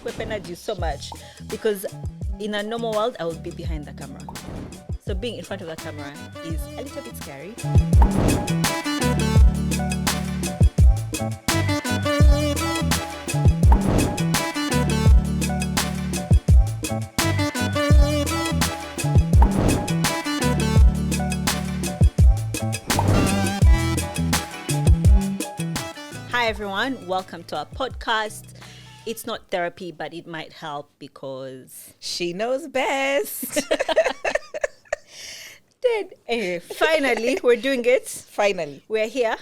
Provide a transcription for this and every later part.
equip energy so much because in a normal world, I would be behind the camera. So being in front of the camera is a little bit scary. Hi everyone, welcome to our podcast. It's not therapy, but it might help because she knows best. Finally, we're doing it. Finally. We're here.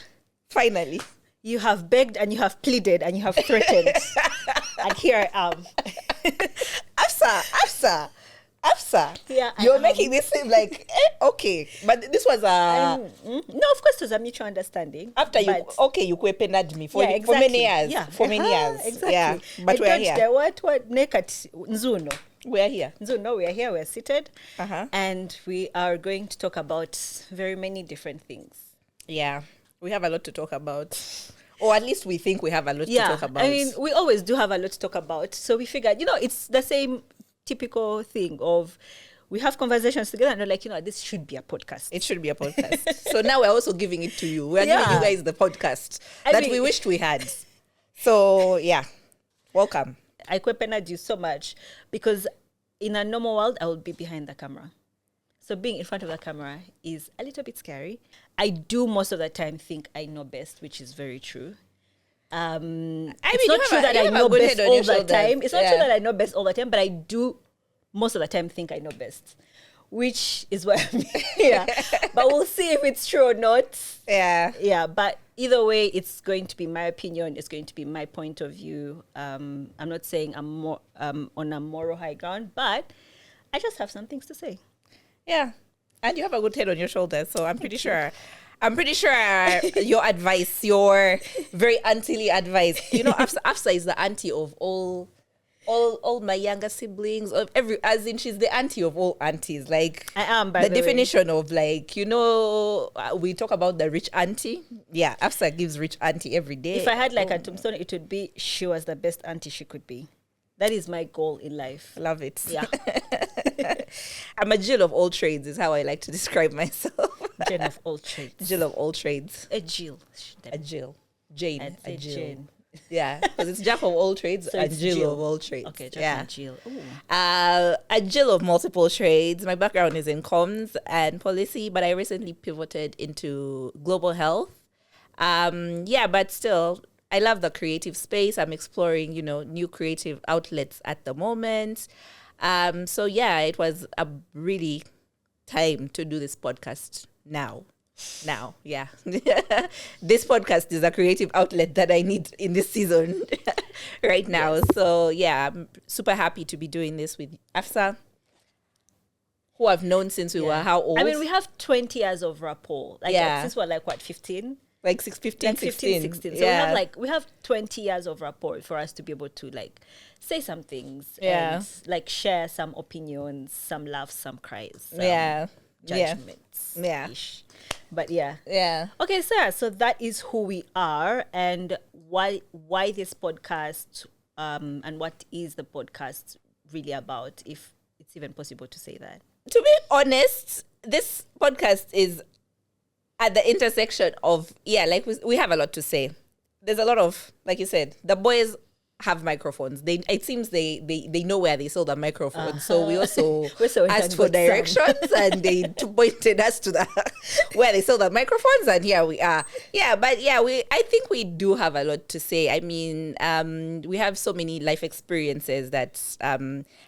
Finally. You have begged and you have pleaded and you have threatened. And here I am. Afsa. Yeah, You're making this seem like, okay. But this was no, of course, it was a mutual understanding. After you kwepened me for many years. Yeah. For many years. Exactly. Yeah. But we're here. What naked Nzuno. We're here. Nzuno, we're here, we're seated. Uh-huh. And we are going to talk about very many different things. Yeah. We have a lot to talk about. Or at least we think we have a lot to talk about. I mean, we always do have a lot to talk about. So we figured, it's the same typical thing of we have conversations together and we're like, this should be a podcast. It should be a podcast. So now we're also giving it to you. We're giving you guys the podcast we wished we had. So yeah, welcome. I equip energy so much because in a normal world, I would be behind the camera. So being in front of the camera is a little bit scary. I do most of the time think I know best, which is very true. It's not true that I know best all the time. It's not true that I know best all the time, but I do most of the time think I know best, which is why I'm here. But we'll see if it's true or not. Yeah. Yeah, but either way, it's going to be my opinion. It's going to be my point of view. I'm not saying I'm more on a moral high ground, but I just have some things to say. Yeah. And you have a good head on your shoulders, so I'm pretty sure your advice, your very auntie advice. Afsa is the auntie of all my younger siblings, of as in she's the auntie of all aunties. Like I am, by the the definition of we talk about the rich auntie. Yeah, Afsa gives rich auntie every day. If I had a tombstone, it would be she was the best auntie she could be. That is my goal in life. Love it. Yeah. I'm a Jill of all trades is how I like to describe myself. Jill of all trades. Jill of all trades. A Jill. A Jill. Jane. I'd say a Jill. Jane. Yeah, because it's Jack of all trades so and Jill of all trades. Okay, Jack and Jill. Ooh. A Jill of multiple trades. My background is in comms and policy, but I recently pivoted into global health. But still, I love the creative space. I'm exploring, new creative outlets at the moment. It was a really time to do this podcast now, yeah. This podcast is a creative outlet that I need in this season right now. Yes. So yeah, I'm super happy to be doing this with Afsa, who I've known since we were how old? I mean, we have 20 years of rapport. Since we're 15? Like 15, 16. So we have 20 years of rapport for us to be able to say some things and share some opinions, some laughs, some cries, some judgments. Yeah. But yeah. Yeah. Okay, Sarah, so that is who we are and why this podcast and what is the podcast really about, if it's even possible to say that. To be honest, this podcast is at the intersection of, we have a lot to say. There's a lot of, like you said, the boys have microphones. It seems they know where they sold the microphones. So we also asked for directions and they pointed us to where they sold the microphones, and here we are. I think we do have a lot to say. I mean, we have so many life experiences that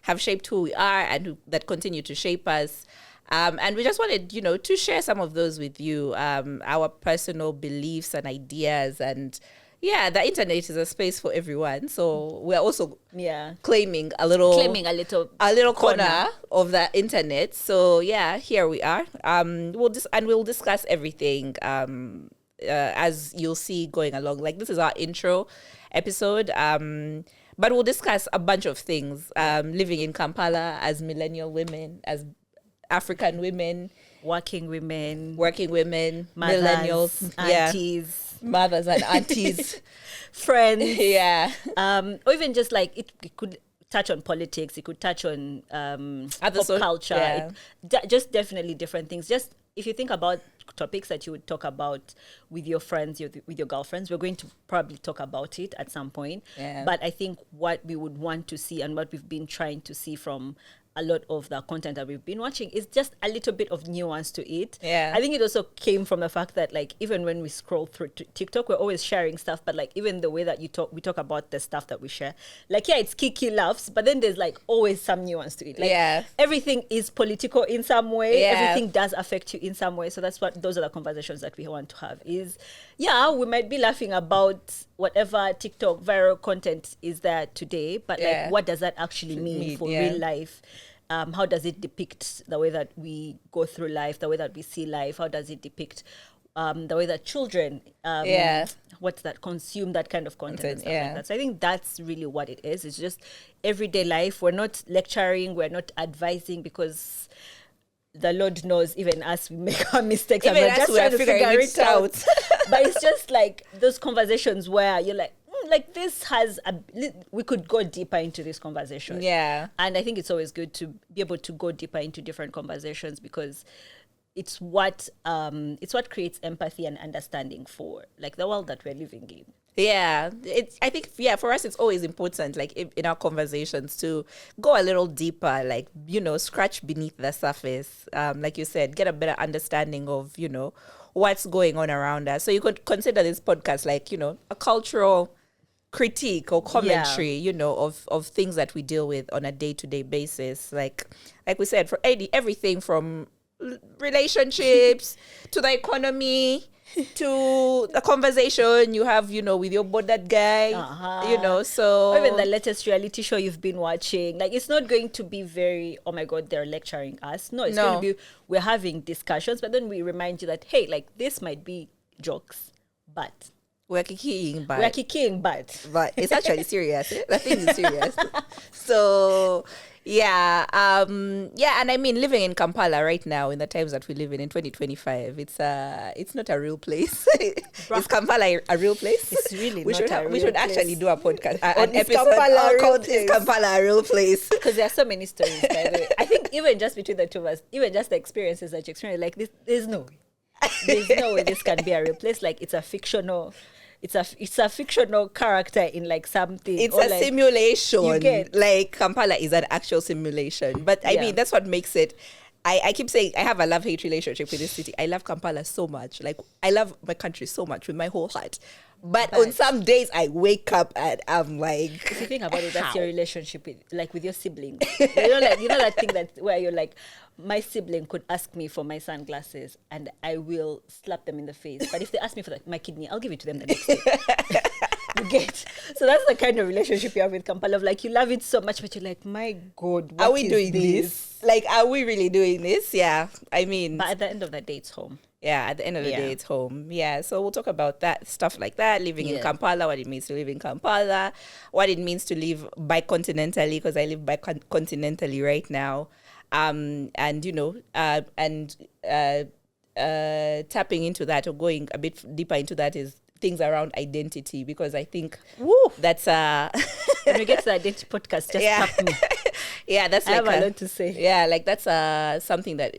have shaped who we are and that continue to shape us. And we just wanted, to share some of those with you, our personal beliefs and ideas. And the internet is a space for everyone. So we're also claiming a little corner of the internet. So here we are. We'll discuss everything as you'll see going along. Like, this is our intro episode. But we'll discuss a bunch of things. Living in Kampala as millennial women, as African women, working women, mothers, millennials, aunties. mothers and aunties, friends. Yeah. Or even just like it could touch on politics. It could touch on Other pop culture. Yeah. Just definitely different things. Just if you think about topics that you would talk about with your friends, with your girlfriends, we're going to probably talk about it at some point. Yeah. But I think what we would want to see and what we've been trying to see from a lot of the content that we've been watching is just a little bit of nuance to it. Yeah. I think it also came from the fact that like even when we scroll through TikTok, we're always sharing stuff, but like even the way that we talk about the stuff that we share, like it's kiki laughs, but then there's like always some nuance to it. Like everything is political in some way. Yeah. Everything does affect you in some way. So those are the conversations that we want to have. Is we might be laughing about whatever TikTok viral content is there today, but like what does that actually mean for real life? How does it depict the way that we go through life, the way that we see life? How does it depict the way that children consume that kind of content and stuff like that? So I think that's really what it is. It's just everyday life. We're not lecturing, we're not advising, because the Lord knows even us, we make our mistakes even and we're just trying to figure it out. But it's just like those conversations where you're like, like this we could go deeper into this conversation. Yeah. And I think it's always good to be able to go deeper into different conversations, because it's what creates empathy and understanding for like the world that we're living in. Yeah, I think for us it's always important, like in our conversations, to go a little deeper, like scratch beneath the surface. Like you said, get a better understanding of what's going on around us. So you could consider this podcast like a cultural critique or commentary, of things that we deal with on a day-to-day basis. Like we said, for everything from relationships to the economy to the conversation you have, with your boarded guy, so... Or even the latest reality show you've been watching. Like, it's not going to be very, oh my God, they're lecturing us. No, it's going to be, we're having discussions, but then we remind you that, hey, like, this might be jokes, but... We're kicking, but it's actually serious. The thing is serious. So, and I mean, living in Kampala right now, in the times that we live in 2025, it's not a real place. Is Kampala a real place? It's really not a real place. We should actually do a podcast, an episode called "Is Kampala a Real Place?" Because there are so many stories. By the way, I think even just between the two of us, even just the experiences that you experience, like this, there's no way this can be a real place. Like it's a fictional character in like something. It's a simulation. Like Kampala is an actual simulation. But I mean, that's what makes it. I keep saying I have a love-hate relationship with this city. I love Kampala so much. Like I love my country so much with my whole heart. But on some days I wake up and I'm like, if you think about it, that's your relationship with your sibling. you know that thing where you're like, my sibling could ask me for my sunglasses and I will slap them in the face. But if they ask me for my kidney, I'll give it to them the next day. You get? So that's the kind of relationship you have with Kampala. Of like, you love it so much, but you're like, my God, what are we doing this? Like, are we really doing this? Yeah. I mean. But at the end of the day, it's home. Yeah, at the end of the day, it's home. Yeah, so we'll talk about that, stuff like that, living in Kampala, what it means to live in Kampala, what it means to live bicontinentally, because I live bicontinentally right now. And tapping into that or going a bit deeper into that is things around identity, because I think that's when we get to the identity podcast, just tap me. Yeah, that's I have a lot to say. Yeah, like that's something that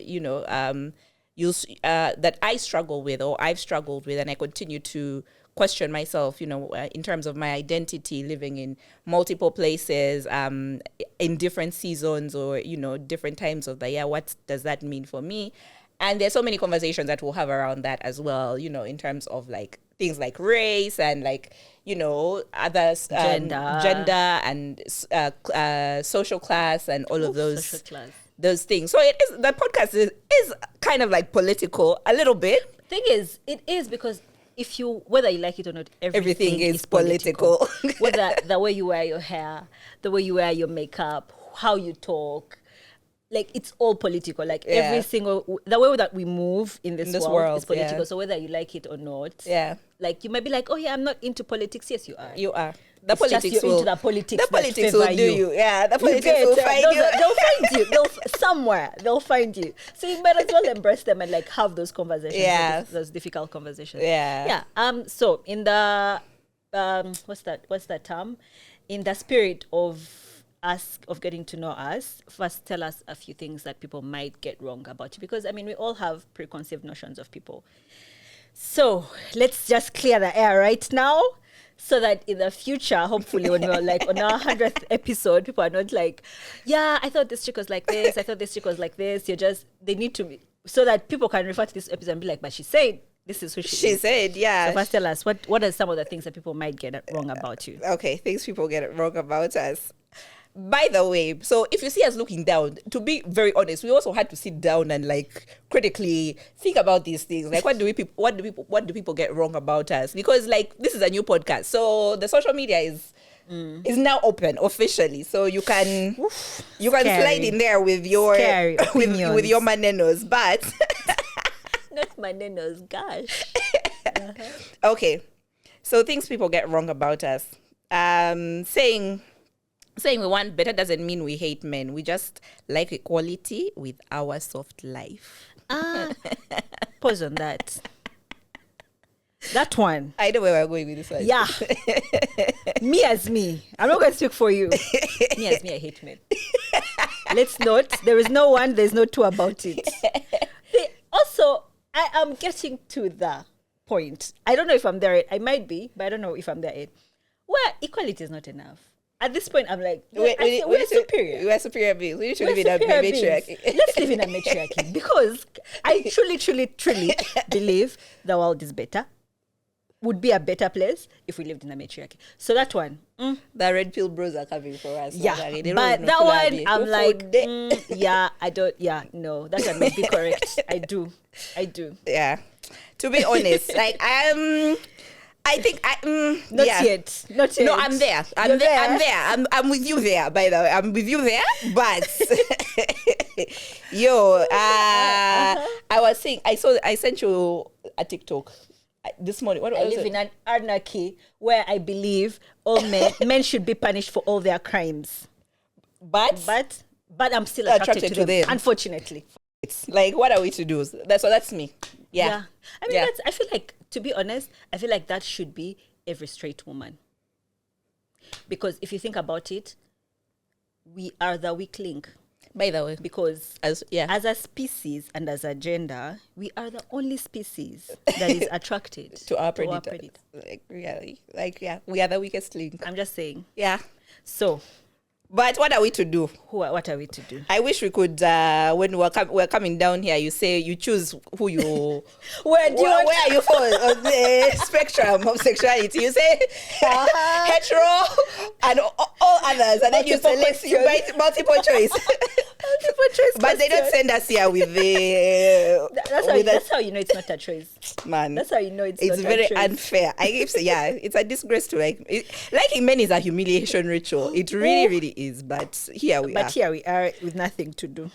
that I struggle with, or I've struggled with, and I continue to question myself, in terms of my identity, living in multiple places, in different seasons, or different times of the year. What does that mean for me? And there's so many conversations that we'll have around that as well, in terms of like things like race and like, other gender and social class and all of those things. So the podcast is kind of like political a little bit. Thing is, it is, because whether you like it or not, everything is political. Whether the way you wear your hair, the way you wear your makeup, how you talk, like it's all political. Like the way that we move in this world is political. So whether you like it or not, like you might be like, oh yeah, I'm not into politics. Yes, you are. You are. The It's just politics you're will into the politics. The politics that will favor do you. Yeah, the politics will find you. They'll find you. Somewhere they'll find you. So you might as well embrace them and like have those conversations. Yeah. Those difficult conversations. Yeah. Yeah. So in the what's that term? In the spirit of getting to know us, first tell us a few things that people might get wrong about you, because I mean we all have preconceived notions of people. So let's just clear the air right now, so that in the future, hopefully when we're like on our 100th episode, people are not like, yeah, I thought this chick was like this, I thought this chick was like this. They need to be, so that people can refer to this episode and be like, but she said this is who she is. Said, yeah. So first tell us, what are some of the things that people might get wrong about you? Okay, things people get wrong about us. By the way, so if you see us looking down, to be very honest, we also had to sit down and like critically think about these things. Like, what do people get wrong about us? Because like this is a new podcast, so the social media is now open officially. So you can slide in there with your with your manenos, but not manenos, gosh. Okay, so things people get wrong about us. Saying we want better doesn't mean we hate men. We just like equality with our soft life. Pause on that. That one. I know where we're going with this one. Yeah. Me as me. I'm not going to speak for you. Me as me, I hate men. Let's note, there is no one, there's no two about it. Also, I am getting to the point. I don't know if I'm there yet. I might be, but I don't know if I'm there yet. Where equality is not enough. At this point, I'm like, we're superior. We're superior beings. We should live in a matriarchy. Let's live in a matriarchy, because I truly believe the world is better, would be a better place if we lived in a matriarchy. So that one. The red pill bros are coming for us. Yeah, but that one, I'm like, no, that one might be correct. I do. Yeah. To be honest, like, I think not yet. No, I'm there. I'm there. I'm with you there. By the way, I'm with you there. But I was saying, I sent you a TikTok this morning. I live in an anarchy where I believe all men should be punished for all their crimes. But I'm still attracted to them. Unfortunately, it's like, what are we to do? That's me. Yeah. I mean, I feel like, to be honest, I feel like that should be every straight woman. Because if you think about it, we are the weak link. By the way. Because as a species and as a gender, we are the only species that is attracted to our predator. Like, really. Like, yeah, we are the weakest link. I'm just saying. Yeah. So, but what are we to do? What are we to do? I wish we could, when we're coming down here, you choose who you... where are you fall on the spectrum of sexuality? You say hetero and all others, and then you select multiple choice. But they don't send us here with the... That's how you know it's not a choice. Man. That's how you know it's not a choice. It's very unfair. It's a disgrace to liking men is a humiliation ritual. It really, really is. But here we are with nothing to do.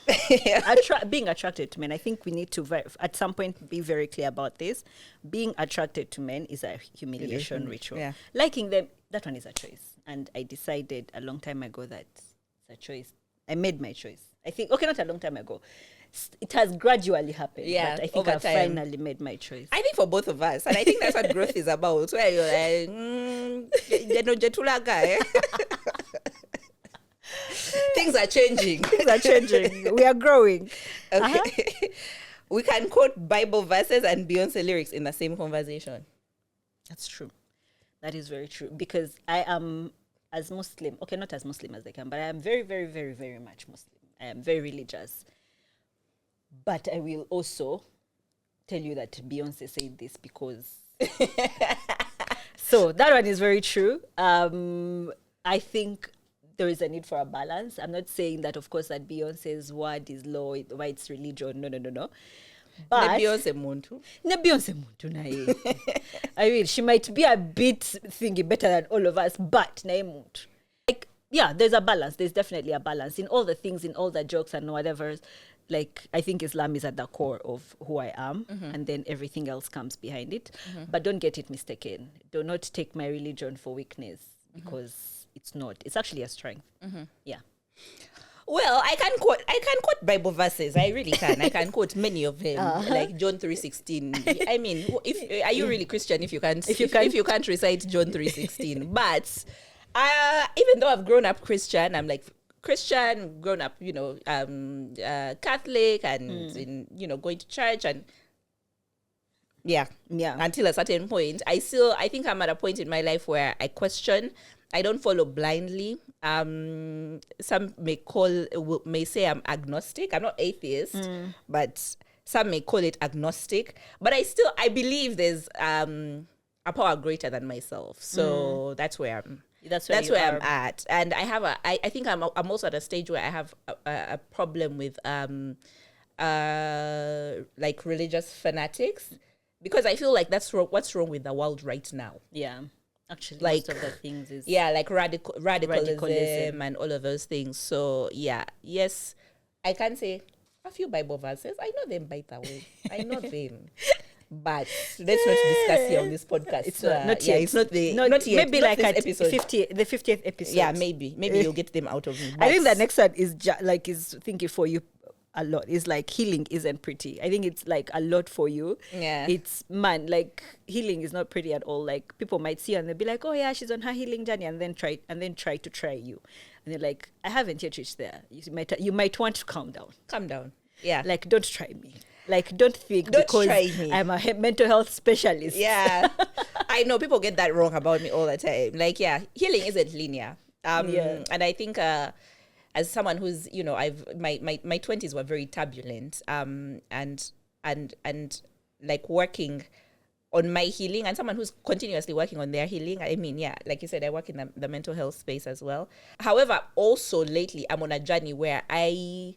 Being attracted to men, I think we need to at some point be very clear about this. Being attracted to men is a humiliation ritual. Yeah. Liking them, that one is a choice. And I decided a long time ago that it's a choice. I made my choice. I think, not a long time ago. It has gradually happened. Yeah, but I think I finally made my choice. I think for both of us. And I think that's what growth is about. Where you're like, guy. Things are changing. We are growing. Okay. We can quote Bible verses and Beyonce lyrics in the same conversation. That's true. That is very true. Because I am as Muslim, not as Muslim as I can, but I am very, very, very, very much Muslim. I am very religious. But I will also tell you that Beyonce said this because... So that one is very true. I think there is a need for a balance. I'm not saying that, of course, that Beyonce's word is law, why it's religion. No. But Beyonce muntu. I mean, she might be a bit thingy better than all of us, but muntu. Like, yeah, there's a balance. There's definitely a balance in all the things, in all the jokes and whatever. Like, I think Islam is at the core of who I am, and then everything else comes behind it. But don't get it mistaken. Do not take my religion for weakness, because it's not. It's actually a strength. Yeah. Well, I can quote Bible verses. I really can. I can quote many of them, like John 3:16. I mean, are you really Christian if you can't if you can't recite John 3:16? But even though I've grown up Christian, I'm like Christian, grown up, Catholic, and going to church, and yeah, until a certain point, I think I'm at a point in my life where I question. I don't follow blindly. Some may say I'm agnostic. I'm not atheist, but some may call it agnostic. But I believe there's a power greater than myself. So that's where I'm. That's where I'm at. And I think I'm also at a stage where I have a problem with like religious fanatics, because I feel like that's what's wrong with the world right now. Yeah. Actually, like, most of the things is like radicalism and all of those things. So yes, I can say a few Bible verses. I know them by the way. I know them. But let's not discuss here on this podcast. It's not yet. It's not yet. Maybe not like at episode. the 50th episode. Yeah, maybe you'll get them out of me. I think the next one is is thinking for you a lot. It's like healing isn't pretty. I think it's like a lot for you. Yeah. It's like healing is not pretty at all. Like people might see you and they'll be like, oh yeah, she's on her healing journey, and then try to try you. And they're like, I haven't yet reached there. You might want to calm down. Calm down. Yeah. Like don't try me. Like don't think don't because try me. I'm a mental health specialist. Yeah. I know people get that wrong about me all the time. Like, healing isn't linear. And I think as someone who's, my 20s were very turbulent, and like working on my healing, and someone who's continuously working on their healing. I mean, like you said, I work in the mental health space as well. However, also lately, I'm on a journey where I'm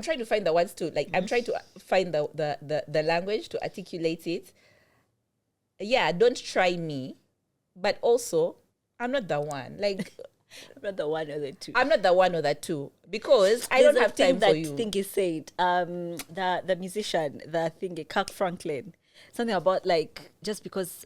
trying to find the words to, like, I'm trying to find the language to articulate it. Yeah, don't try me, but also, I'm not the one. Like, I'm not the one or the two. I'm not the one or the two, because I don't have time for you. I think he said, the musician, Kirk Franklin, something about like, just because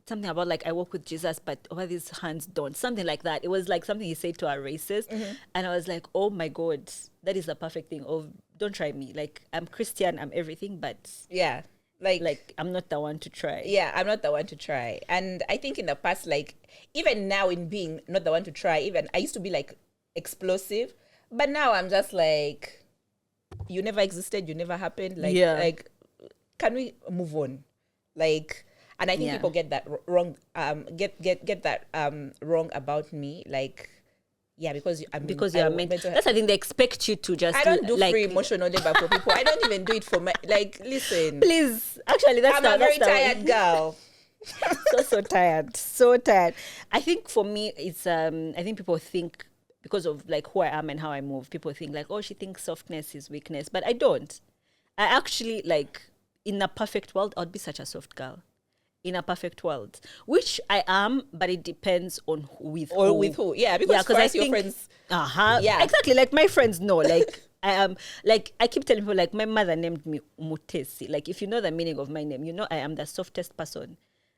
something about like I walk with Jesus, but over these hands don't, something like that. It was like something he said to a racist, and I was like, oh my God, that is the perfect thing of don't try me. Like I'm Christian, I'm everything, but yeah. Like I'm not the one to try. Yeah, I'm not the one to try. And I think in the past, like even now in being not the one to try, even I used to be like explosive, but now I'm just like, you never existed, you never happened. Like can we move on? Like, and I think people get that wrong. Get that wrong about me. Like, because you're meant. That's I think they expect you to just. I don't do free emotional labor for people. I don't even do it for my. Like, listen, please. Actually, I'm a very tired girl. so tired. I think for me, it's I think people think, because of like who I am and how I move, people think like, oh, she thinks softness is weakness, but I don't. I actually, like, in a perfect world, I'd be such a soft girl. In a perfect world, which I am, but it depends on with who. Yeah, because I think your friends. Yeah, exactly. Like my friends know. Like I am. Like I keep telling people. Like my mother named me Mutesi. Like if you know the meaning of my name, you know I am the softest person.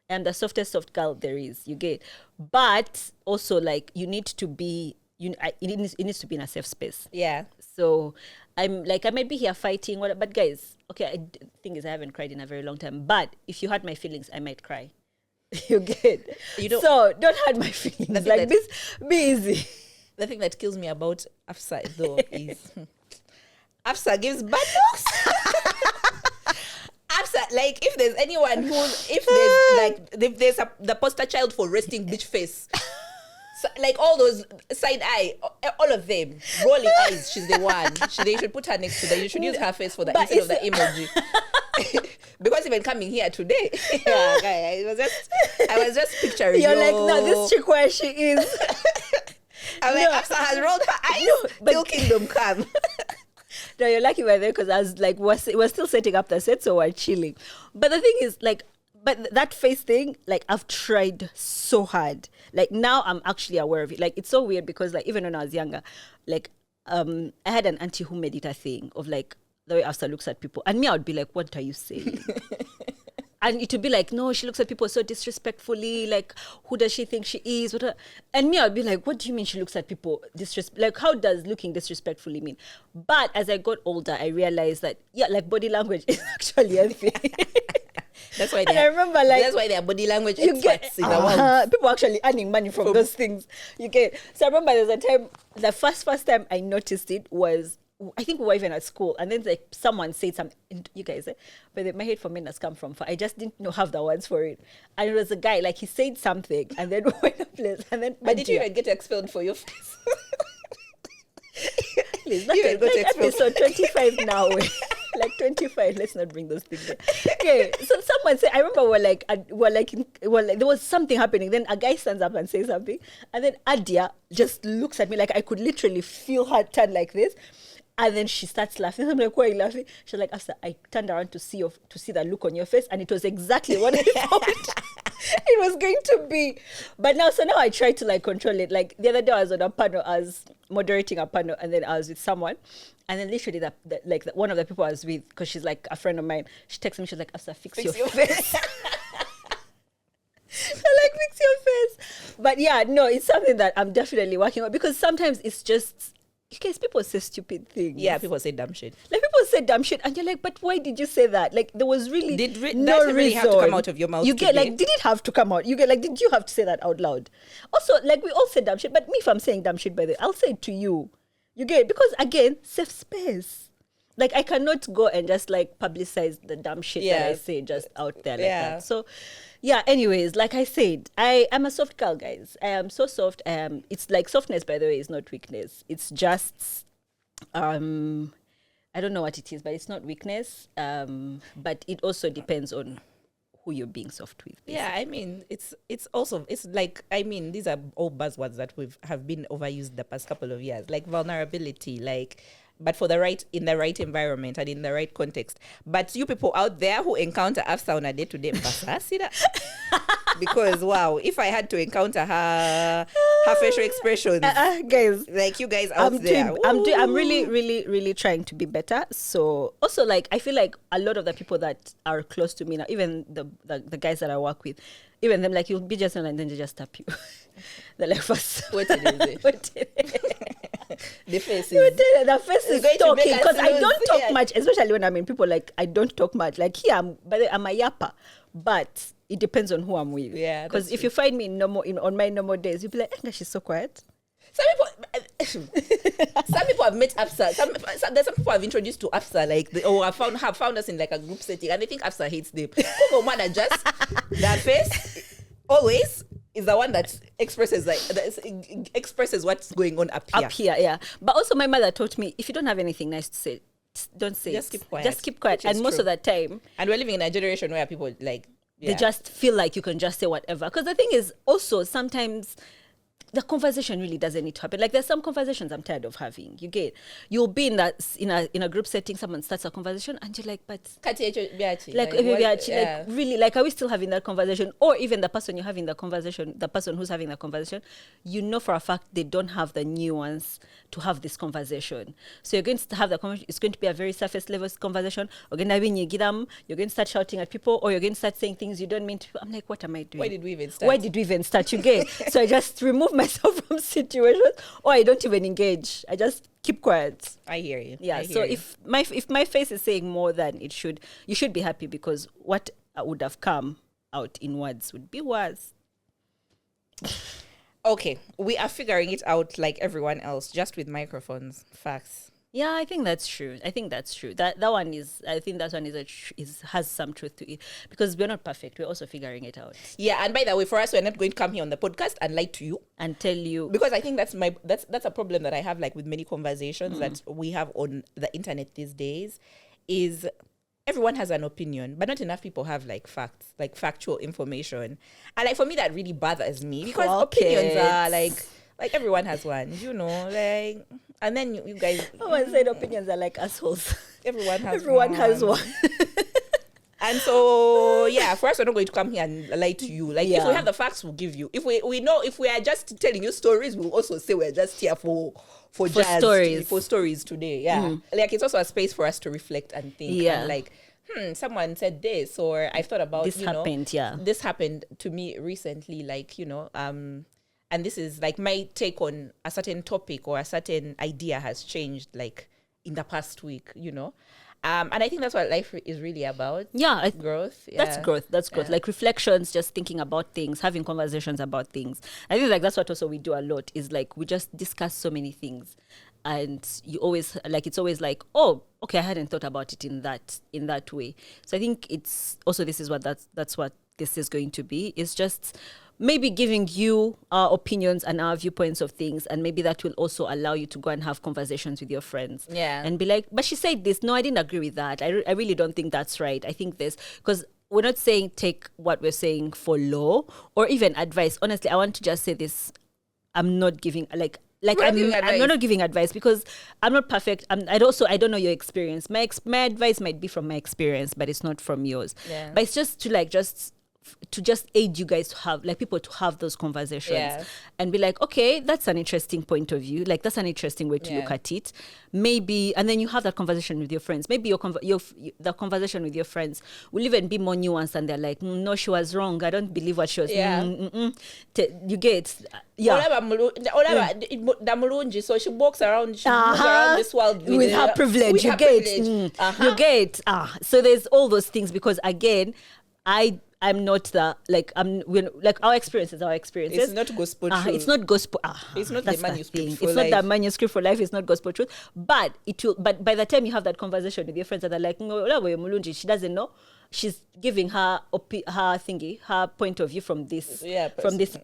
I am the softest soft girl there is. You get. But also, like, you need to be. It needs to be in a safe space. Yeah. So I'm like, I might be here fighting, but guys, okay, thing is I haven't cried in a very long time. But if you hurt my feelings, I might cry. You get? So don't hurt my feelings. Like this, be easy. The thing that kills me about Afsa though is Afsa gives buttocks. Afsa, like, if there's anyone if there's the poster child for resting bitch face. So, like all those side eye, all of them, rolling eyes. She's the one. They should put her next to that. You should use her face for the instead of the emoji. Because even coming here today, I was just picturing. You're like, no, this chick where she is. I'm like, Afsa has rolled her eyes till kingdom come. No, you're lucky we're there, because I was like, we're still setting up the set, so we're chilling. But the thing is, like, but that face thing, like, I've tried so hard. Like, now I'm actually aware of it. Like, it's so weird because, like, even when I was younger, like, I had an auntie who made it a thing of, like, the way Afsa looks at people. And me, I would be like, what are you saying? And it would be like, no, she looks at people so disrespectfully. Like, who does she think she is? And me, I'd be like, what do you mean she looks at people like, how does looking disrespectfully mean? But as I got older, I realized that, yeah, like body language is actually a thing. That's why I remember, like, that's why they are body language experts in the world. People are actually earning money from those things. You get. So I remember there was a time, the first time I noticed it was, I think we were even at school, and then like someone said something. You guys, but my hate for men has come from far. I just didn't have the words for it, and it was a guy, like, he said something, and then we went to place, and then. But did you even get expelled for your face? Please, not episode 25 now. Like 25. Let's not bring those things. Okay, so someone said, I remember there was something happening. Then a guy stands up and says something, and then Adia just looks at me, like I could literally feel her turn like this. And then she starts laughing. I'm like, why are you laughing? She's like, after I turned around to see that look on your face, and it was exactly what I thought it was going to be. But now I try to like control it. Like the other day I was on a panel, I was moderating a panel, and then I was with someone, and then literally one of the people I was with, because she's like a friend of mine, she texts me, she's like, after fix your face. Like, fix your face. But yeah, no, it's something that I'm definitely working on, because sometimes it's just, because people say stupid things. Yeah, people say dumb shit. Like, people say dumb shit, and you're like, but why did you say that? Like, there was really no reason. Really have to come out of your mouth. You get today. like, did it have to come out? You get like, did you have to say that out loud? Also, like, we all say dumb shit, but me, if I'm saying dumb shit, by the way, I'll say it to you. You get it? Because again, safe space. Like, I cannot go and just like publicize the dumb shit that I say just out there like that. So, yeah, anyways, like I said, I am a soft girl, guys. I am so soft. It's like, softness, by the way, is not weakness. It's just, I don't know what it is, but it's not weakness. But it also depends on who you're being soft with. Basically. Yeah, I mean, it's also, it's like, I mean, these are all buzzwords that have been overused the past couple of years, like vulnerability, like, but in the right environment and in the right context. But you people out there who encounter Afsa on a day-to-day because wow, if I had to encounter her facial expressions, guys, like you guys out there, I'm really, really, really trying to be better. So also, like, I feel like a lot of the people that are close to me now, even the guys that I work with, even them, like, you'll be just on and then they just tap you. They're like, first, what it is. The face is talking, because I don't talk much, especially when I'm in people. Like, I don't talk much. Like, here I'm a yapper, but it depends on who I'm with. Yeah, because if you find me on my normal days, you'll be like, she's so quiet. Some people have met Afsa. There's some people I've introduced to Afsa, like, have found us in like a group setting, and they think Afsa hates them. That face always is the one that expresses what's going on up here. Up here, yeah. But also, my mother taught me, if you don't have anything nice to say, don't say just it. Keep quiet. Just keep quiet. And most of the time, and we're living in a generation where people like they just feel like you can just say whatever. Because the thing is, also sometimes the conversation really doesn't need to happen. Like, there's some conversations I'm tired of having. You get, you'll be in a group setting, someone starts a conversation, and you're like, but really, like, are we still having that conversation? Or even the person you're having the conversation, the person who's having the conversation, you know for a fact they don't have the nuance to have this conversation. So you're going to have the conversation. It's going to be a very surface level conversation. You're going to start shouting at people, or you're going to start saying things you don't mean to. I'm like, what am I doing? Why did we even start? You get? So I just remove myself from situations, or I don't even engage. I just keep quiet. I hear you. Yeah. If my face is saying more than it should, you should be happy, because what would have come out in words would be words. Okay, we are figuring it out like everyone else, just with microphones. Facts. Yeah, I think that's true. That one is. I think that one has some truth to it, because we're not perfect. We're also figuring it out. Yeah, and by the way, for us, we're not going to come here on the podcast and lie to you and tell you, because I think that's a problem that I have, like, with many conversations that we have on the internet these days, is everyone has an opinion, but not enough people have like facts, like factual information. And like, for me, that really bothers me, because opinions are like everyone has one, you know, like. And then you guys... Someone said opinions are like assholes. Everyone has one. And so, yeah, for us, we're not going to come here and lie to you. Like, if we have the facts, we'll give you. If we know, if we are just telling you stories, we'll also say we're just here for stories. For stories today, yeah. Like, it's also a space for us to reflect and think. Yeah. And like, someone said this, or I've thought about This happened, this happened to me recently, like, and this is like my take on a certain topic or a certain idea has changed like in the past week, and I think that's what life is really about. Yeah, growth. That's growth. That's growth. Like reflections, just thinking about things, having conversations about things. I think like that's what also we do a lot, is like we just discuss so many things, and you always like, it's always like, oh, okay, I hadn't thought about it in that way. So I think it's also, this is what that's what this is going to be. It's just maybe giving you our opinions and our viewpoints of things, and maybe that will also allow you to go and have conversations with your friends, and be like, but she said this, no, I didn't agree with that, I really don't think that's right, I think this, because we're not saying take what we're saying for law or even advice. Honestly, I want to just say this, I'm not giving I'm not giving advice, because I'm not perfect. I don't know your experience. My advice might be from my experience, but it's not from yours. But it's just to just aid you guys to have, like, people to have those conversations, and be like, okay, that's an interesting point of view, like that's an interesting way to look at it, maybe. And then you have that conversation with your friends. Maybe the conversation with your friends will even be more nuanced, and they're like, no, she was wrong, I don't believe what she was. You get, so she walks around, moves around this world with her privilege. You get. So there's all those things, because again, I'm not our experience is our experiences. It's not gospel truth. It's not gospel. It's not the manuscript for life. It's not the manuscript for life. It's not gospel truth. But it will. But by the time you have that conversation with your friends, and they're like, no, she doesn't know. She's giving her point of view from this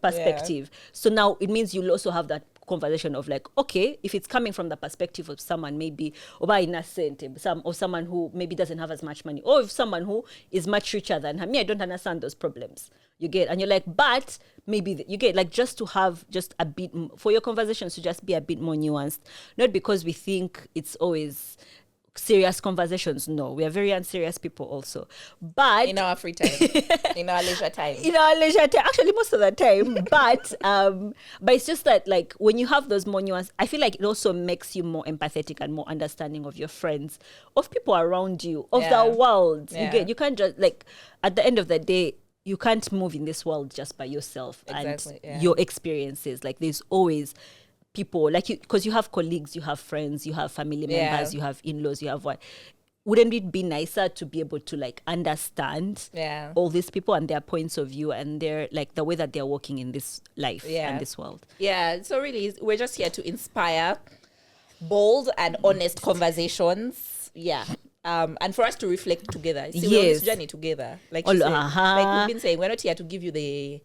perspective. So now it means you'll also have that conversation of like, okay, if it's coming from the perspective of someone maybe innocent, or someone who maybe doesn't have as much money, or if someone who is much richer than her, me, I don't understand those problems. You get, and you're like, but maybe you get, like, just to have just a bit for your conversations to just be a bit more nuanced, not because we think it's always serious conversations. No, we are very unserious people also, but in our free time, in our leisure time, actually most of the time. But it's just that, like, when you have those more nuance, I feel like it also makes you more empathetic and more understanding of your friends, of people around you, of the world. You can't just, like, at the end of the day, you can't move in this world just by yourself and your experiences. Like, there's always people like you, because you have colleagues, you have friends, you have family members, you have in-laws, you have what. Wouldn't it be nicer to be able to, like, understand all these people and their points of view and their, like, the way that they're walking in this life and this world? So really, we're just here to inspire bold and honest conversations. And for us to reflect together. See, we're on this journey together. Like you said, like we've been saying, we're not here to give you the...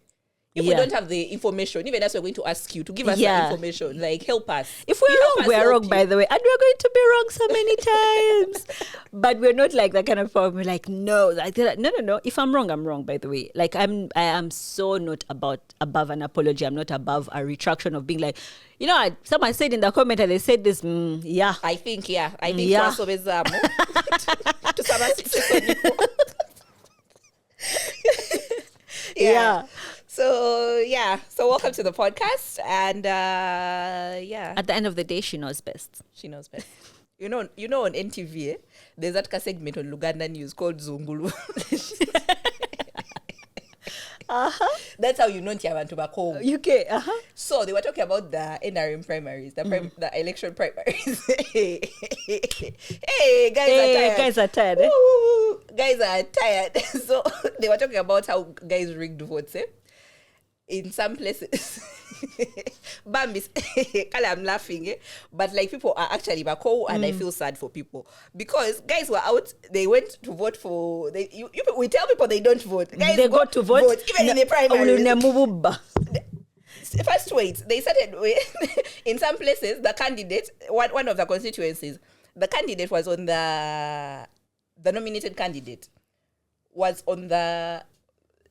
If we don't have the information, even as we're going to ask you to give us the information, like, help us. If we're wrong, we're wrong, by the way. And we're going to be wrong so many times. But we're not like that kind of problem. We're like, no. No. If I'm wrong, I'm wrong, by the way. Like, I am so not above an apology. I'm not above a retraction of being like, you know, someone said in the comment and they said this, I think So welcome to the podcast, and at the end of the day, she knows best. You know on NTV, there's that segment on Luganda News called Zungulu. That's how you know Ntiabantu Bako. UK. So they were talking about the NRM primaries, the election primaries. Hey, guys are tired. Woo, guys are tired. So they were talking about how guys rigged votes. In some places, Bambis, I'm laughing, but like, people are actually Bako, and I feel sad for people because guys were out. They went to vote for. We tell people they don't vote. Guys, they go to vote even in the primary. First, wait. They started with in some places. The candidate, one of the constituencies, the candidate was on the nominated candidate was on the.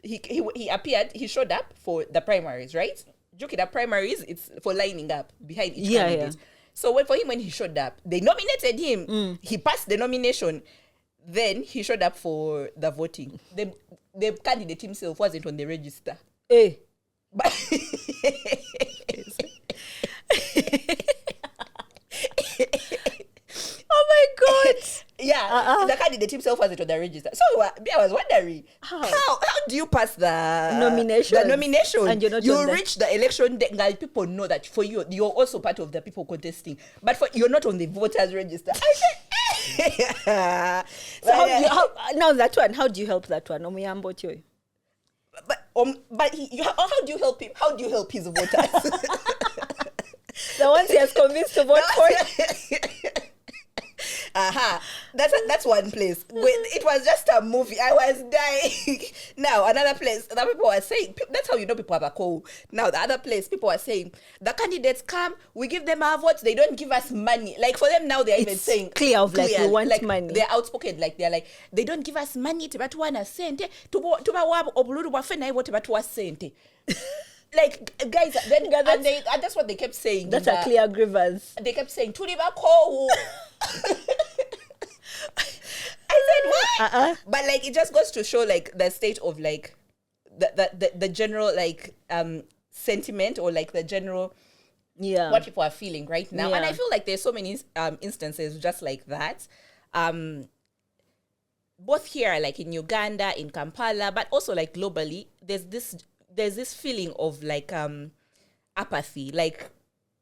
He appeared, he showed up for the primaries, right? Joking, the primaries, it's for lining up behind each candidate. So when he showed up, they nominated him. He passed the nomination. Then he showed up for the voting. The candidate himself wasn't on the register. But oh my God. The candidate himself has it on the register. So I was wondering, how do you pass the nomination? The nomination. And you're not you reach the election day, and people know that for you, you're also part of the people contesting. But you're not on the voters register. I said, so now that one, how do you help that one? But how do you help him? How do you help his voters? The ones he has convinced to vote for. That's one place. It was just a movie. I was dying. Now another place that people are saying, that's how you know people have a call. Now the other place, people are saying the candidates come, we give them our votes, they don't give us money. Like for them now, they're even saying clear of like we want money. They're outspoken, like they're like they don't give us money to batuwana sente to obululu bwaffe naye bote batuwa sente. Like guys, then and that's what they kept saying. That's a clear grievance. They kept saying tuli bako. I said what? But like it just goes to show like the state of like the general like sentiment or like the general what people are feeling right now. And I feel like there's so many instances just like that. Both here, like in Uganda, in Kampala, but also like globally, there's this feeling of like apathy. Like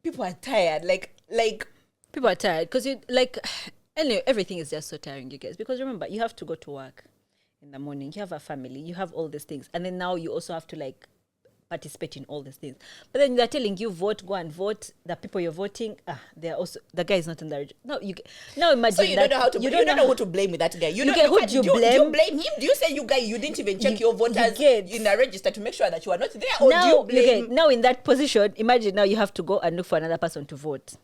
people are tired. Like people are tired because you like anyway, everything is just so tiring, you guys. Because remember, you have to go to work in the morning. You have a family. You have all these things, and then now you also have to like participate in all these things. But then they're telling you vote, go and vote. The people you're voting, they're also the guy is not in the now imagine. So you don't know how to. You don't know who to blame with that guy. You get who do you blame? Do you blame him? Do you say you didn't even check your voters in the register to make sure that you are not there, or now, do you blame? Now in that position, imagine now you have to go and look for another person to vote.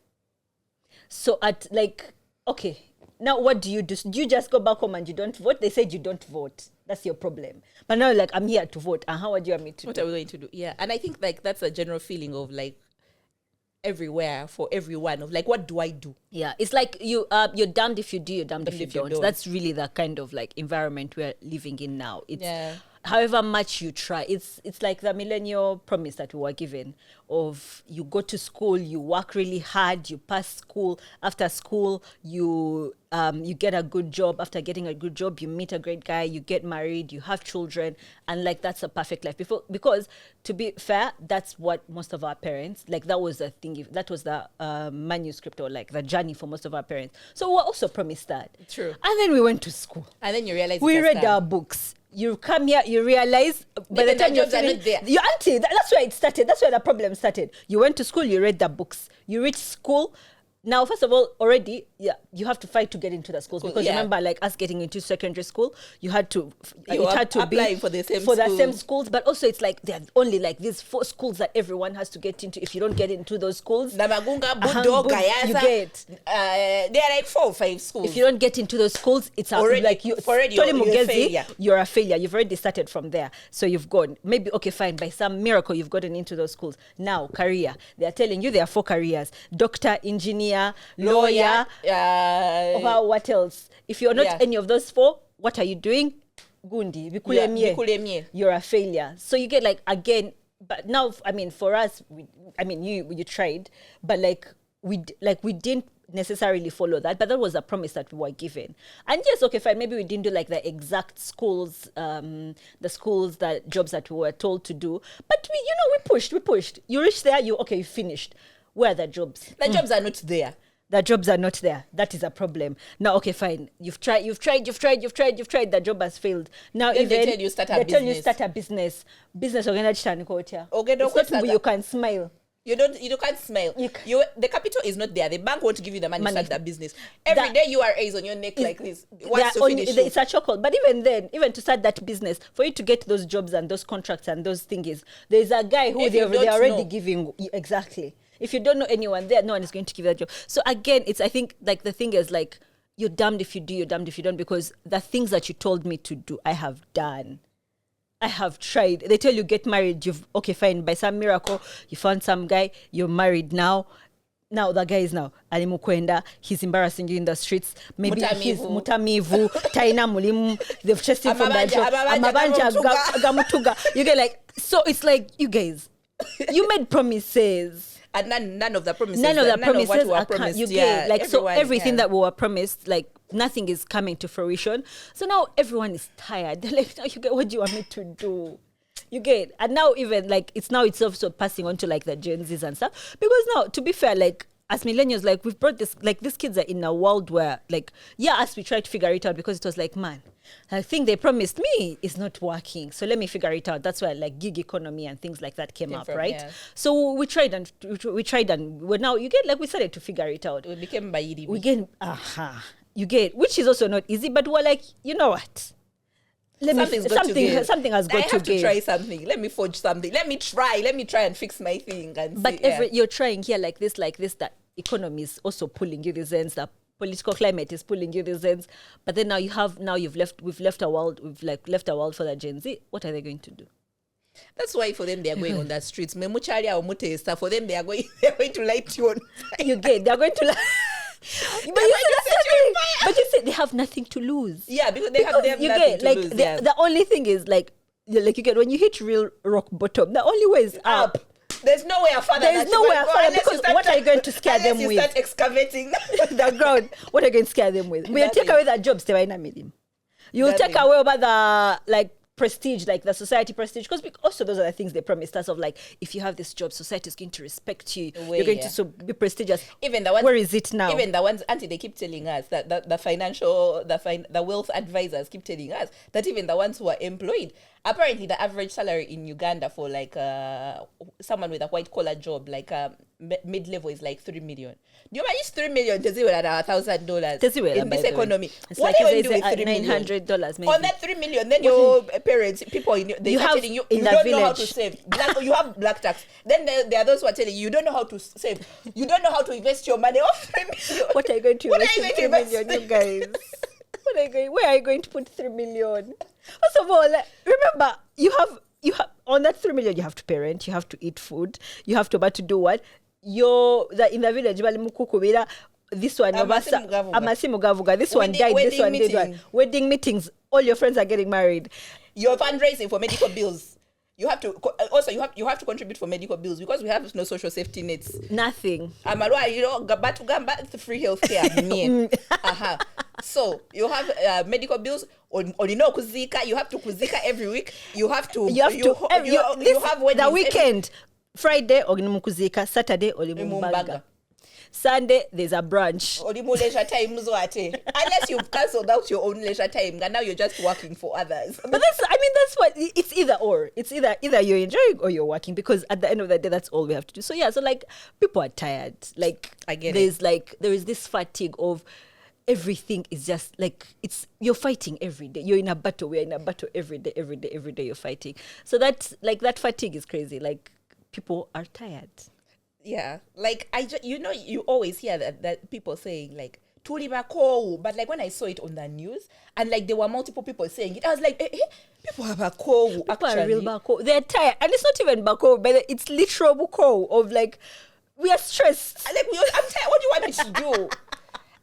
So at like okay. Now, what do? Do you just go back home and you don't vote? They said you don't vote. That's your problem. But now, like, I'm here to vote. And how would you want me to What are we going to do? Yeah. And I think, like, that's a general feeling of, like, everywhere for everyone of, like, what do I do? Yeah. It's like you're damned if you do, you're damned if you don't. That's really the kind of, like, environment we're living in now. It's however much you try. It's like the millennial promise that we were given of you go to school, you work really hard, you pass school. After school, you get a good job. After getting a good job, you meet a great guy, you get married, you have children, and like that's a perfect life. Because to be fair, that's what most of our parents, like that was the thing, that was the manuscript or like the journey for most of our parents. So we were also promised that. True. And then we went to school. And then you realize we read our books. You come here, you realize by the time you're finished, your auntie, that's where it started. That's where the problem started. You went to school, you read the books. You reached school. Now, first of all, already, you have to fight to get into the schools because remember, like us getting into secondary school, you had to apply for the same schools. But also, it's like there are only like these 4 schools that everyone has to get into. If you don't get into those schools, Namagunga, Budo, Gayaza, you get. There are like 4 or 5 schools. If you don't get into those schools, it's already like you're a failure. You're a failure. You've already started from there. So you've gone. Maybe okay, fine. By some miracle, you've gotten into those schools. Now, career. They are telling you there are 4 careers: doctor, engineer, lawyer, what else? If you're not any of those 4, what are you doing? Gundi, bikulemie. You're a failure. So you get like again, but now I mean for us, you tried, but like we didn't necessarily follow that, but that was a promise that we were given. And yes, okay, fine, maybe we didn't do like the exact schools, the schools that jobs that we were told to do, but we pushed. You reached there, you finished. Where are the jobs? The jobs are not there. The jobs are not there. That is a problem. Now, okay, fine. You've tried. The job has failed. Now, then they tell you start a business. Business organization. It's not you can smile. You can't smile. The capital is not there. The bank won't give you the money to start the business. Every day URA is on your neck like this. It's a chokehold. But even then, even to start that business, for you to get those jobs and those contracts and those thingies, there's a guy who they're already giving. Exactly. If you don't know anyone there, no one is going to give that job. So again, I think like the thing is like, you're damned if you do, you're damned if you don't, because the things that you told me to do, I have done. I have tried. They tell you get married. Fine. By some miracle, you found some guy, you're married now. Now the guy is alimukwenda, he's embarrassing you in the streets. Maybe he's mutamivu, taina mulimu, they've chased him from the job. Amabanja gamutuga. You get like, so it's like, you guys, you made promises. And none of the promises. None of what we were promised. You get like, so everything that we were promised, like nothing is coming to fruition. So now everyone is tired. They're like, now you get, what do you want me to do? You get, and now even like it's also passing on to like the Gen Zs and stuff. Because now, to be fair, like as millennials, like we've brought this, like these kids are in a world where like, as we try to figure it out, because it was like, man, I think they promised me is not working. So let me figure it out. That's why like gig economy and things like that came up, right? Yeah. So we tried and we're now, you get, like we started to figure it out. We became Bayidi. We get, you get, which is also not easy, but we're like, you know what? Something has got to give. I have to try something. Let me forge something. Let me try and fix my thing. But you're trying here like this, that economy is also pulling you these ends, that political climate is pulling you these ends. But then we've left a world for the Gen Z. What are they going to do? That's why for them they are going on the streets. For them they are going to light you on fire. You get, they are going to light. But you said they have nothing to lose. Yeah, because they have nothing to lose. The only thing is like you get, when you hit real rock bottom, the only way is up. There's nowhere further. There's nowhere further, because what are you going to scare them with? Unless you start excavating the ground. What are you going to scare them with? We'll take away that jobs. You'll take away over the like prestige, like the society prestige, because also those are the things they promised us of, like, if you have this job, society is going to respect you. You're going to be prestigious. Even the ones, where is it now? Even the ones, Auntie, they keep telling us that the wealth advisors keep telling us that even the ones who are employed, apparently the average salary in Uganda for like someone with a white collar job, like mid-level, is like 3 million. Do you imagine 3 million to zero at $1,000 in this economy? It's what like are you going to do with $900 maybe? On that 3 million, then your parents, people they are telling you, you don't know how to save. You have black tax. Then there are those who are telling you don't know how to save. You don't know how to invest your money. Off 3 million. What are you going to invest in 3 million, you guys? Where are you going to put 3 million? First of all, remember, you have on that 3 million, you have to parent, you have to eat food, you have to do what? In the village, this one, this one died, this one did one. Wedding meetings, all your friends are getting married. You're fundraising for medical bills. You have to also you have to contribute for medical bills, because we have no social safety nets. Nothing. Free healthcare. So you have medical bills. Or kuzika. You have to kuzika every week. You have have weddings the weekend. Friday or mukuzika, Saturday or mumbaga. Sunday there's a brunch. Unless you've cancelled out your own leisure time, and now you're just working for others. But that's what it's either or. It's either you're enjoying or you're working, because at the end of the day, that's all we have to do. So so like people are tired. Like I get there is this fatigue of everything is just like you're fighting every day. You're in a battle. We're in a battle every day you're fighting. So that's like that fatigue is crazy. Like people are tired. Yeah, like you always hear that people saying like "Tuli bako," but like when I saw it on the news and like there were multiple people saying it, I was like, people are bako. People are real bako. They're tired, and it's not even bako, but it's literal bako of like we are stressed. Like I'm tired. What do you want me to do?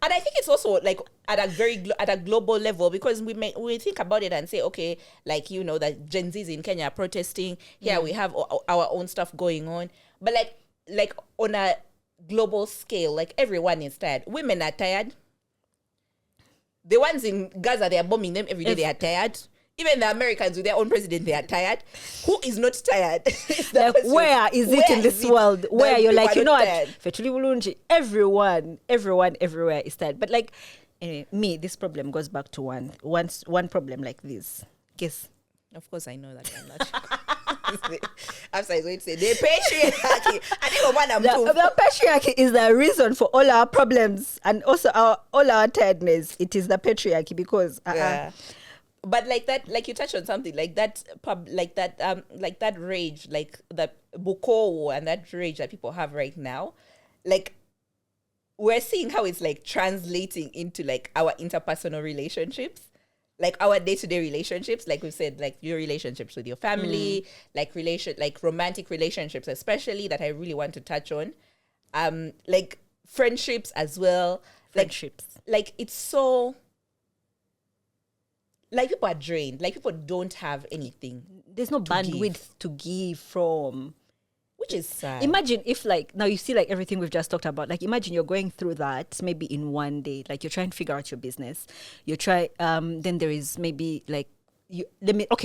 And I think it's also like at a global level, because we think about it and say, okay, like, the Gen Zs in Kenya are protesting. Here we have our own stuff going on. But like on a global scale, like everyone is tired. Women are tired. The ones in Gaza, they are bombing them every day. They are tired. Even the Americans with their own president, they are tired. Who is not tired? Like, where is it in this world where you're like, you know what? Everyone, everywhere is tired. But like, anyway, this problem goes back to one problem like this. Guess. Of course, I know that I'm not. After I was going to say the patriarchy. I think the patriarchy is the reason for all our problems and also all our tiredness. It is the patriarchy, because yeah. But like that, like you touched on something like that, like that rage, like the buko and that rage that people have right now, like we're seeing how it's like translating into like our interpersonal relationships, like our day-to-day relationships, like we've said, like your relationships with your family, like romantic relationships, especially, that I really want to touch on, like friendships as well, like it's so. Like people are drained. Like people don't have anything. There's no bandwidth to give from. which is sad. Imagine if like now you see like everything we've just talked about. Like imagine you're going through that maybe in one day. Like you're trying to figure out your business. You try then there is maybe like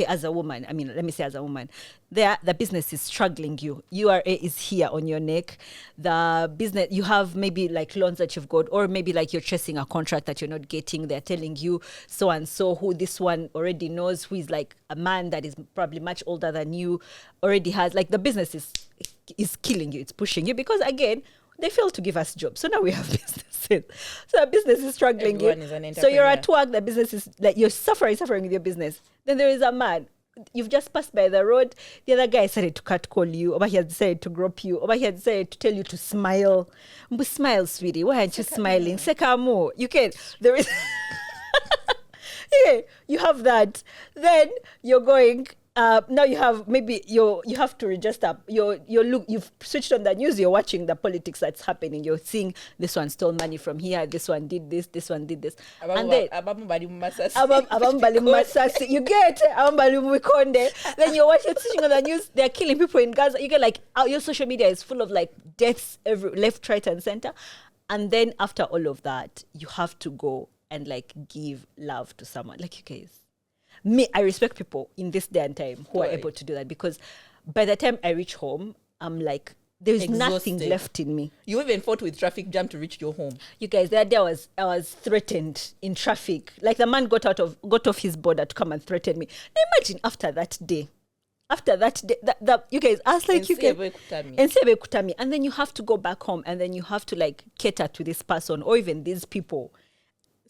as a woman, let me say as a woman, the business is struggling you. URA is here on your neck. The business, you have maybe like loans that you've got, or maybe like you're chasing a contract that you're not getting. They're telling you so and so, who this one already knows, who is like a man that is probably much older than you, already has, like the business is killing you. It's pushing you because again, they failed to give us jobs. So now we have businesses. So our business is struggling. Everyone is an so you're entrepreneur. at work, the business is like you're suffering with your business. Then there is a man. You've just passed by the road. The other guy decided to catcall you. Or he has decided to grope you. Or he has decided to tell you to smile. Mbu, smile, sweetie. Why aren't you smiling? Sekamo. You can. There is. Yeah, you have that. Then you're going. Now you have maybe you have to adjust up your look. You've switched on the news. You're watching the politics that's happening. You're seeing this one stole money from here. This one did this. This one did this. And then you get then you're watching, switching on the news. They're killing people in Gaza. You get like your social media is full of like deaths every left, right, and center. And then after all of that, you have to go and like give love to someone. Like you guys. I respect people in this day and time who are able to do that, because by the time I reach home, I'm like, there's nothing left in me. You even fought with traffic jam to reach your home. You guys, that day I was threatened in traffic. Like the man got off his border to come and threaten me. Now imagine after that day, you guys, I was like, you guys, kutami. And then you have to go back home and then you have to like cater to this person or even these people.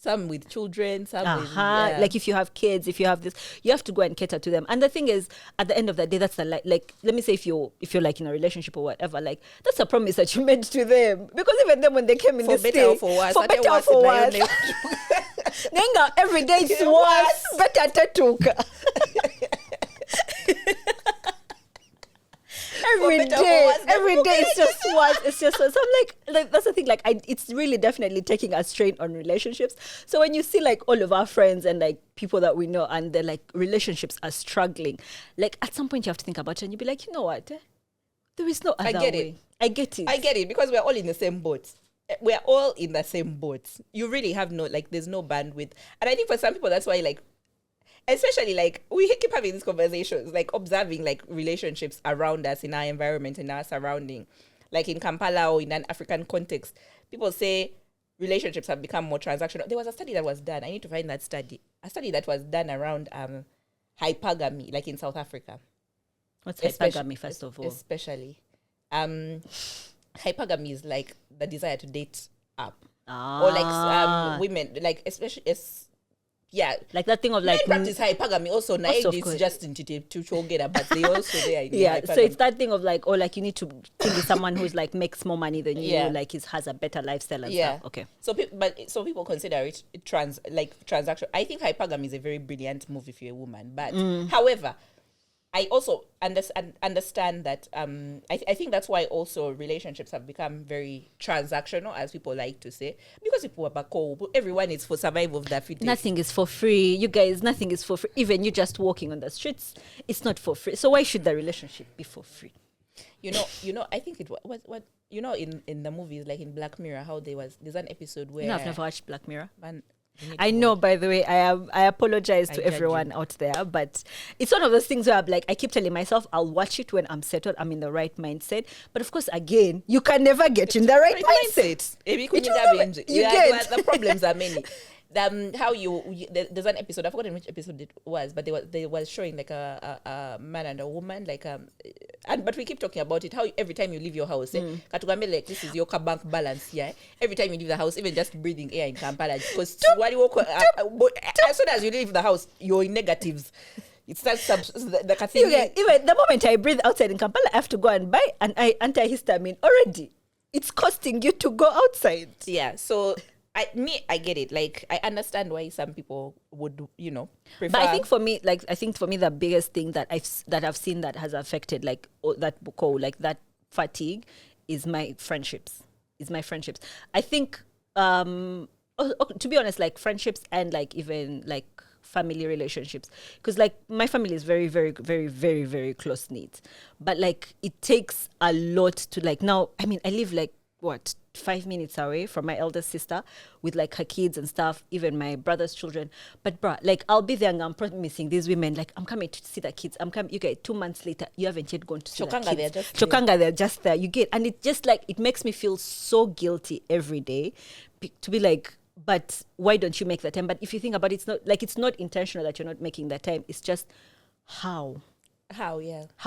Some with children, some with... Like if you have kids, if you have this, you have to go and cater to them. And the thing is, at the end of the day, that's like let me say if you're like in a relationship or whatever, like that's a promise that you made to them. Because even then when they came in this day, for better or for worse. Nenga, every day it's worse. Better tatuka. Every day it's just worse. It's just so I'm like that's the thing. Like it's really definitely taking a strain on relationships. So when you see like all of our friends and like people that we know and they're like relationships are struggling, like at some point you have to think about it and you'll be like, you know what? There is no other way. I get it because we're all in the same boat. We're all in the same boat. You really have there's no bandwidth. And I think for some people that's why like, especially like we keep having these conversations, like observing like relationships around us in our environment, in our surrounding, like in Kampala or in an African context. People say relationships have become more transactional. There was a study that was done. I need to find that study. A study that was done around hypergamy, like in South Africa. What's hypergamy, first of all? Especially. Hypergamy is like the desire to date up. Or like women, like especially like that thing of like men practice hypergamy also. Now it's just into to show but they also there. So it's that thing of like, or like you need to think of someone who's like makes more money than you, like has a better lifestyle and stuff. Okay. So people consider it transaction. I think hypergamy is a very brilliant move if you're a woman, but however, I also understand that I think that's why also relationships have become very transactional, as people like to say, because people are back home. Everyone is for survival of their fittest. Nothing is for free. You guys, nothing is for free. Even you just walking on the streets, it's not for free. So why should the relationship be for free? You know, I think it was what in the movies, like in Black Mirror, how there's an episode where... No, I've never watched Black Mirror. I know, by the way, I apologize to everyone out there, but it's one of those things where I'm like, I keep telling myself I'll watch it when I'm settled, I'm in the right mindset. But of course, again, you can never get in the right mindset. The problems are many. There's an episode, I've forgotten which episode it was, but they was showing like a man and a woman, like but we keep talking about it, how every time you leave your house, like this is your bank balance here. Every time you leave the house, even just breathing air in Kampala, because as soon as you leave the house, you're in negatives. It starts even the moment I breathe outside in Kampala, I have to go and buy an antihistamine already. It's costing you to go outside. Yeah, so I get it. Like, I understand why some people would, prefer. But I think for me, the biggest thing that I've seen that has affected like that fatigue is my friendships. I think, to be honest, like friendships and like even like family relationships, because like my family is very, very, very, very, very close knit, but like it takes a lot to like, now I mean I live like what 5 minutes away from my eldest sister with like her kids and stuff, even my brother's children. But bruh, like I'll be there and I'm promising these women, like I'm coming to see the kids. I'm coming. You get 2 months later, you haven't yet gone to see Chokanga, the they're kids. just Chokanga, they're just there. You get, and it just like it makes me feel so guilty every day to be like, but why don't you make the time? But if you think about it, it's not intentional that you're not making that time. It's just how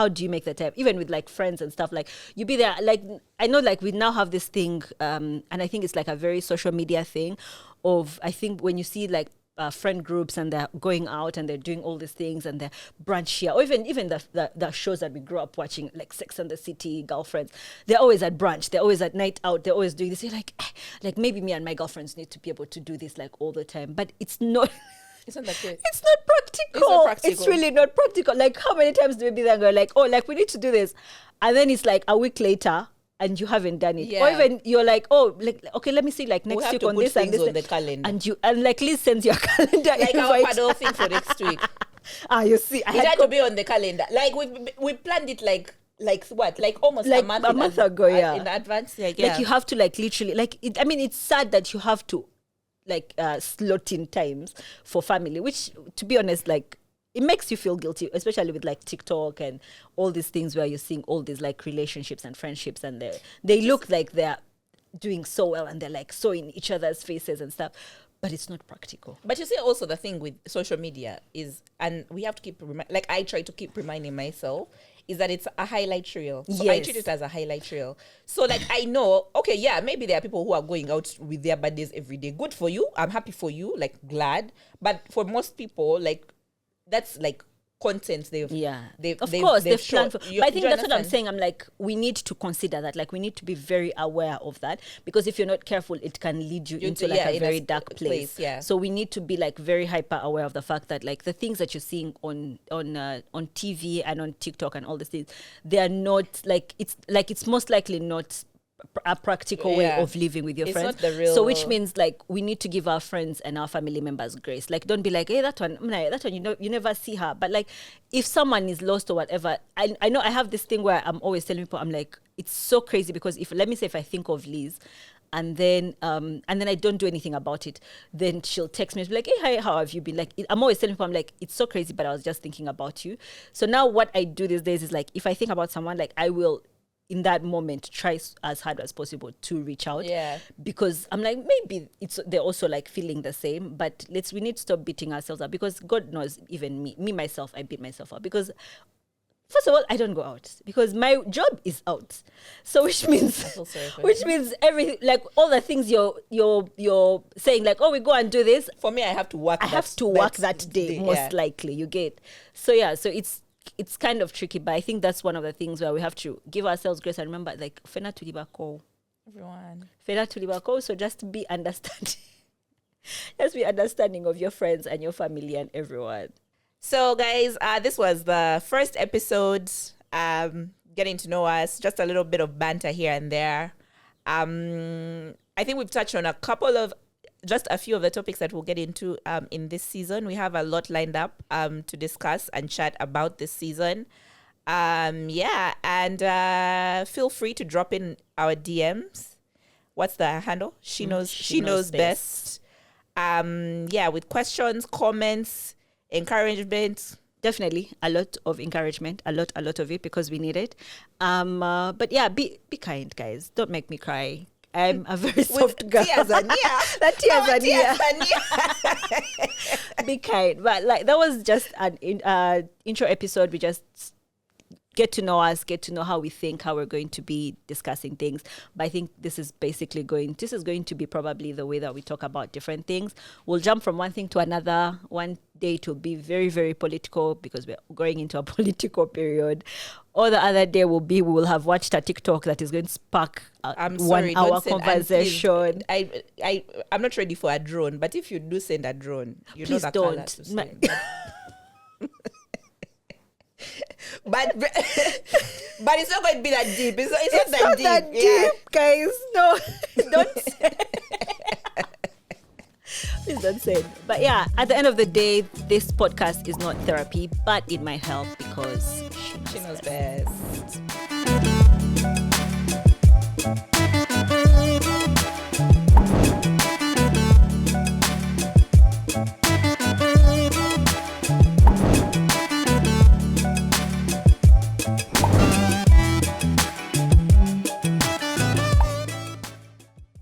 do you make the time? Even with like friends and stuff, like you be there, like I know like we now have this thing, and I think it's like a very social media thing of, I think when you see like friend groups and they're going out and they're doing all these things and they're brunch here, or even the shows that we grew up watching, like Sex and the City, Girlfriends, they're always at brunch, they're always at night out, they're always doing this. You're like maybe me and my girlfriends need to be able to do this like all the time, but it's not. It's not that good. It's not practical. It's not practical. It's really not practical. Like how many times do we be there and go like, oh, like we need to do this, and then it's like a week later and you haven't done it, or even you're like, oh, like okay, let me see like next week on this and this on the calendar, and like Liz sends your calendar like our paddle thing for next week. You see, it had to be on the calendar. Like we planned it like what, like almost like a month ago, in advance. Like you have to like literally like it, I mean it's sad that you have to like slot in times for family, which to be honest, like it makes you feel guilty, especially with like TikTok and all these things where you're seeing all these like relationships and friendships and they look like they're doing so well and they're like so in each other's faces and stuff, but it's not practical. But you see also the thing with social media is, and we have to keep like I try to keep reminding myself, is that it's a highlight reel. So I treat it as a highlight reel. So like I know, okay, yeah, maybe there are people who are going out with their birthdays every day. Good for you. I'm happy for you, like glad. But for most people, like that's like content they've planned for. But I think that's what I'm saying. I'm like, we need to consider that. Like we need to be very aware of that, because if you're not careful, it can lead you into like a very dark place. Yeah. So we need to be like very hyper aware of the fact that like the things that you're seeing on TV and on TikTok and all these things, they are not like, it's most likely not a practical way of living with your friends. Not the real. So which means like we need to give our friends and our family members grace. Like don't be like, hey, that one you never see her. But like if someone is lost or whatever, I know I have this thing where I'm always telling people, I'm like, it's so crazy, because if I think of Liz and then I don't do anything about it, then she'll text me and be like, hey, hi, how have you been? Like I'm always telling people, I'm like, it's so crazy, but I was just thinking about you. So now what I do these days is like, if I think about someone, like I will in that moment try as hard as possible to reach out, because I'm like, maybe they're also like feeling the same, but we need to stop beating ourselves up, because God knows, even me myself, I beat myself up, because first of all, I don't go out because my job is out. So which means every like all the things you're saying, like, oh, we go and do this. For me, I have to work. That day most likely. You get. So it's kind of tricky, but I think that's one of the things where we have to give ourselves grace and remember, like, fena tulibako. Everyone. Fena tulibako. So just be understanding. Just be understanding of your friends and your family and everyone. So, guys, this was the first episode. Getting to know us, just a little bit of banter here and there. I think we've touched on just a few of the topics that we'll get into in this season. We have a lot lined up to discuss and chat about this season. And feel free to drop in our DMs. What's the handle? She knows best. With questions, comments, encouragement. Definitely a lot of encouragement, a lot of it, because we need it. But yeah, be kind, guys. Don't make me cry. I'm a very soft girl. Tears are near. The tears are near. Be kind. But like that was just an intro episode. We just get to know us, get to know how we think, how we're going to be discussing things. But I think this is going to be probably the way that we talk about different things. We'll jump from one thing to another. One day it will be very, very political, because we're going into a political period. Or the other day we will have watched a TikTok that is going to spark a 1 hour conversation. I'm not ready for a drone, but if you do send a drone, you please know the don't. color to send. But it's not going to be that deep. It's not that deep, guys. No, don't. Please don't say it. But yeah, at the end of the day, this podcast is not therapy, but it might help because She knows best.